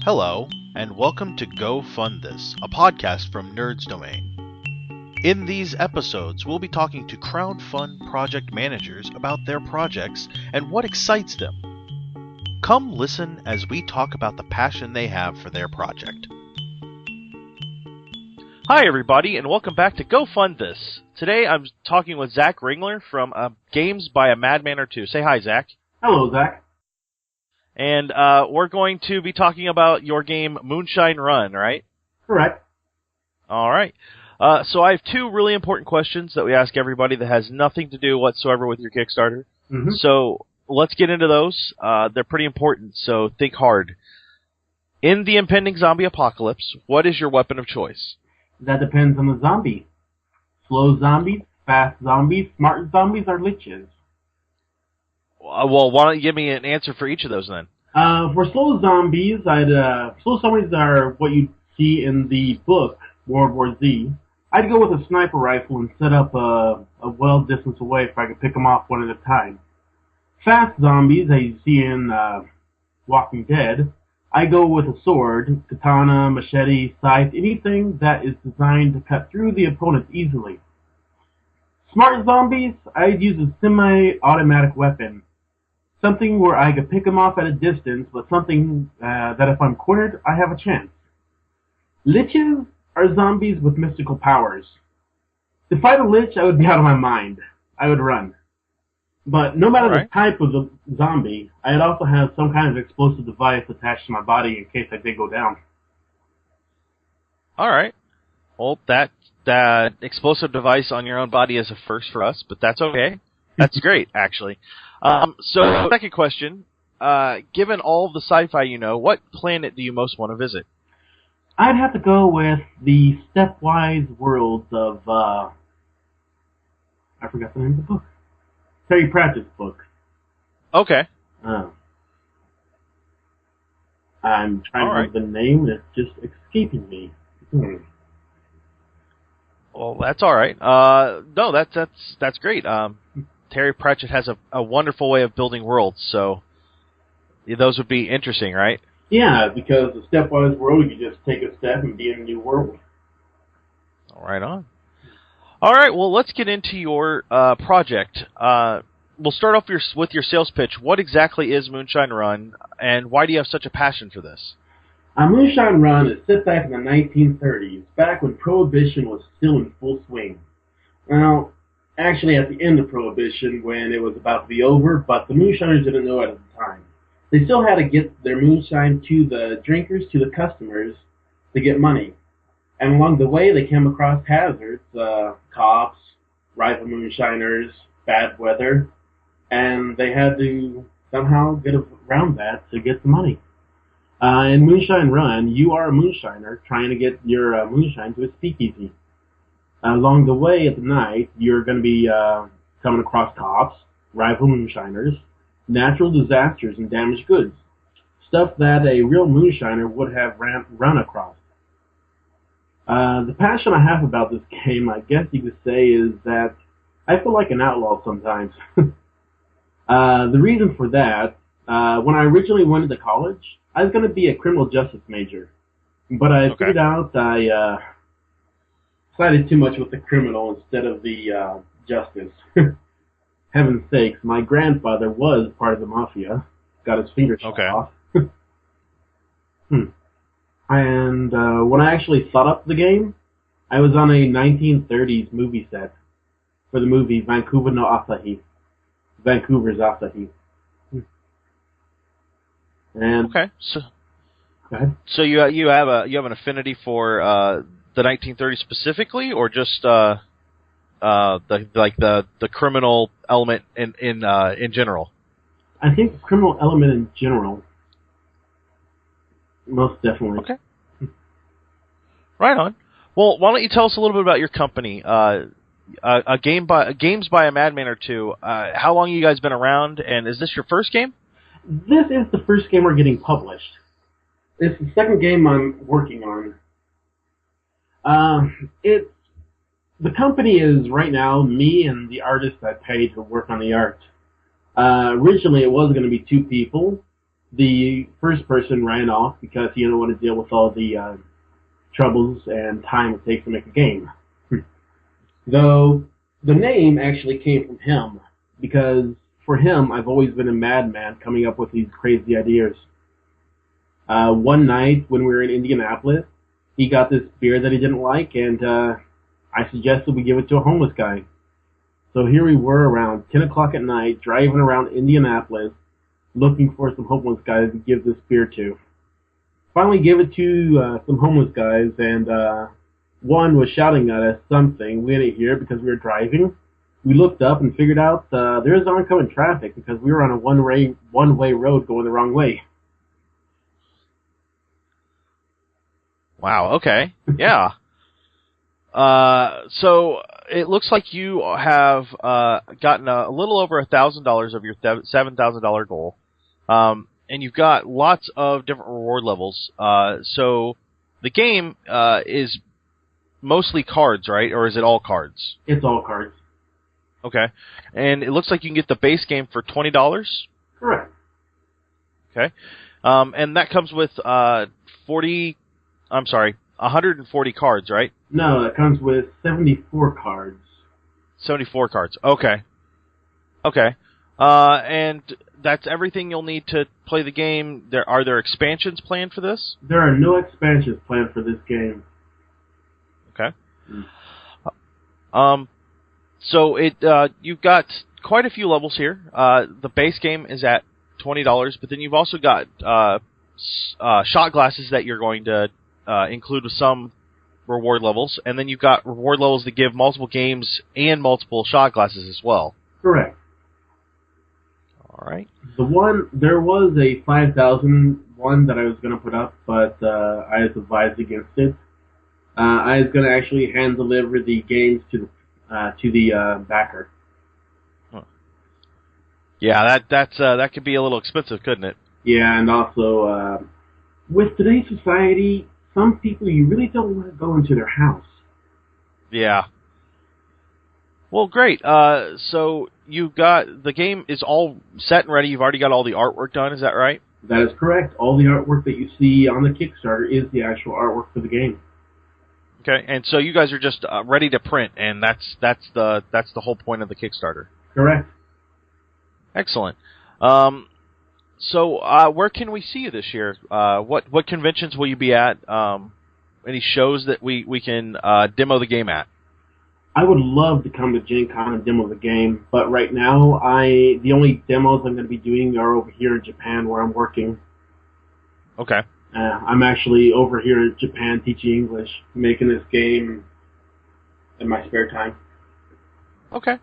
Hello, and welcome to Go Fund This, a podcast from Nerds Domain. In these episodes, we'll be talking to crowdfund project managers about their projects and what excites them. Come listen as we talk about the passion they have for their project. Hi everybody, and welcome back to Go Fund This. Today I'm talking with Zack Ringler from Games by a Madman or Two. Say hi, Zack. Hello, Zack. And we're going to be talking about your game Moonshine Run, right? Correct. All right. So I have two really important questions that we ask everybody that has nothing to do whatsoever with your Kickstarter. Mm-hmm. So let's get into those. They're pretty important, so think hard. In the impending zombie apocalypse, what is your weapon of choice? That depends on the zombie. Slow zombies, fast zombies, smart zombies, or liches. Well, why don't you give me an answer for each of those then? For slow zombies, slow zombies are what you see in the book World War Z. I'd go with a sniper rifle and set up a well distance away if I could pick them off one at a time. Fast zombies, as you see in Walking Dead, I go with a sword, katana, machete, scythe, anything that is designed to cut through the opponent easily. Smart zombies, I'd use a semi-automatic weapon. Something where I could pick them off at a distance, but something that if I'm cornered, I have a chance. Liches are zombies with mystical powers. To fight a lich, I would be out of my mind. I would run. But no matter the type of the zombie, I'd also have some kind of explosive device attached to my body in case I did go down. All right. Well, that explosive device on your own body is a first for us, but that's okay. That's great, actually. So, second question. Given all of the sci-fi you know, what planet do you most want to visit? I'd have to go with the stepwise worlds of, I forgot the name of the book. Terry Pratchett's book. Okay. I'm trying to remember the name, and it's just escaping me. Well, that's all right. No, that's great. Terry Pratchett has a wonderful way of building worlds, so those would be interesting, right? Yeah, because the stepwise world, you just take a step and be in a new world. Right on. All right, well, let's get into your project. We'll start off with your sales pitch. What exactly is Moonshine Run, and why do you have such a passion for this? Moonshine Run is set back in the 1930s, back when Prohibition was still in full swing. Well, actually at the end of Prohibition, when it was about to be over, but the moonshiners didn't know it at the time. They still had to get their moonshine to the drinkers, to the customers, to get money. And along the way, they came across hazards, cops, rival moonshiners, bad weather, and they had to somehow get around that to get the money. In Moonshine Run, you are a moonshiner trying to get your moonshine to a speakeasy. Along the way at the night, you're going to be coming across cops, rival moonshiners, natural disasters, and damaged goods. Stuff that a real moonshiner would have run across. The passion I have about this game, I guess you could say, is that I feel like an outlaw sometimes. The reason for that, when I originally went into college, I was going to be a criminal justice major. But I figured out I sided too much with the criminal instead of the justice. Heaven's sakes, my grandfather was part of the mafia. Got his fingers shot off. And when I actually thought up the game, I was on a 1930s movie set for the movie Vancouver no Asahi. Vancouver's Asahi. And so go ahead. So you have an affinity for the 1930s specifically, or just the criminal element in general? I think the criminal element in general, most definitely. Okay. Right on. Well, why don't you tell us a little bit about your company? Games by a Madman or Two. How long have you guys been around, and is this your first game? This is the first game we're getting published. It's the second game I'm working on. The company is right now me and the artist I paid to work on the art. Originally, it was going to be two people, the first person ran off because he didn't want to deal with all the troubles and time it takes to make a game. Though the name actually came from him, because for him, I've always been a madman coming up with these crazy ideas. One night when we were in Indianapolis, he got this beer that he didn't like, and I suggested we give it to a homeless guy. So here we were around 10 o'clock at night, driving around Indianapolis, looking for some homeless guys to give this beer to. Finally gave it to some homeless guys, and one was shouting at us something. We didn't hear it because we were driving. We looked up and figured out there is oncoming traffic because we were on a one-way road going the wrong way. Wow, okay. Yeah. So it looks like you have gotten a little over $1,000 of your $7,000 goal. And you've got lots of different reward levels. So the game is mostly cards, right? Or is it all cards? It's all cards. Okay. And it looks like you can get the base game for $20? Correct. Okay. And that comes with 140 cards, right? No, it comes with 74 cards. 74 cards. Okay. Okay. And that's everything you'll need to play the game. Are there expansions planned for this? There are no expansions planned for this game. Okay. So you've got quite a few levels here. The base game is at $20, but then you've also got shot glasses that you're going to include with some reward levels, and then you've got reward levels that give multiple games and multiple shot glasses as well. Correct. All right. There was a 5,000 one that I was going to put up, but I was advised against it. I was going to actually hand deliver the games to the backer. Huh. Yeah, that could be a little expensive, couldn't it? Yeah, and also with today's society, some people you really don't want to go into their house. Yeah. Well, great. So you've got the game is all set and ready. You've already got all the artwork done. Is that right? That is correct. All the artwork that you see on the Kickstarter is the actual artwork for the game. Okay, and so you guys are just ready to print, and that's the whole point of the Kickstarter. Correct. Excellent. So where can we see you this year? What conventions will you be at? Any shows that we can demo the game at? I would love to come to Gen Con and demo the game, but right now the only demos I'm going to be doing are over here in Japan where I'm working. Okay. I'm actually over here in Japan teaching English, making this game in my spare time. Okay.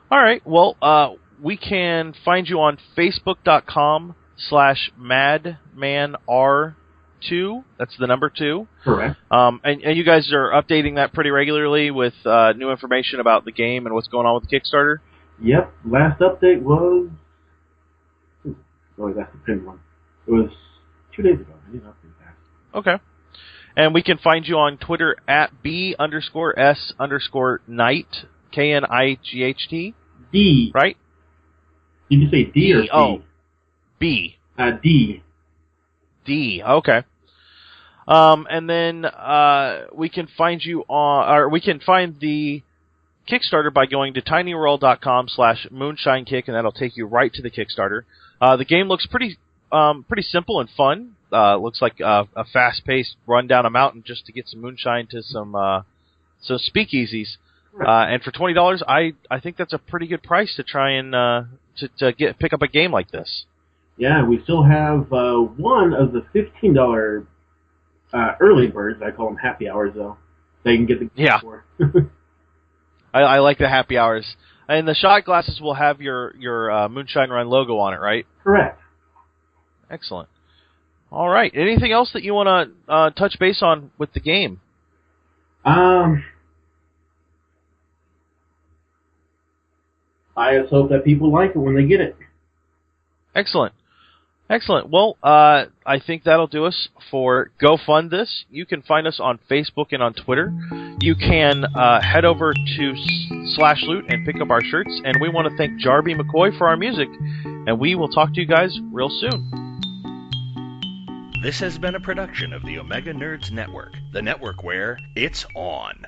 All right. Well, we can find you on Facebook.com/MadmanR2. That's the number 2. Correct. And you guys are updating that pretty regularly with new information about the game and what's going on with the Kickstarter? Yep. Last update was... Oh, that's the pinned one. It was 2 days ago. I didn't update that. Okay. And we can find you on Twitter at B_S_Knight, KNIGHT. D. Right? Did you say D or C? Oh. B. D. D. Okay. And then we can find you on, or we can find the Kickstarter by going to tinyworld.com/moonshinekick, and that'll take you right to the Kickstarter. The game looks pretty simple and fun. Looks like a fast-paced run down a mountain just to get some moonshine to some speakeasies. Right. And for $20, I think that's a pretty good price to try and pick up a game like this. Yeah, we still have one of the $15 early birds. I call them happy hours, though. They can get the game for. I like the happy hours. And the shot glasses will have your Moonshine Run logo on it, right? Correct. Excellent. All right. Anything else that you want to touch base on with the game? I just hope that people like it when they get it. Excellent. Excellent. Well, I think that'll do us for Go Fund This. You can find us on Facebook and on Twitter. You can head over to /loot and pick up our shirts. And we want to thank Jarby McCoy for our music. And we will talk to you guys real soon. This has been a production of the Omega Nerds Network, the network where it's on.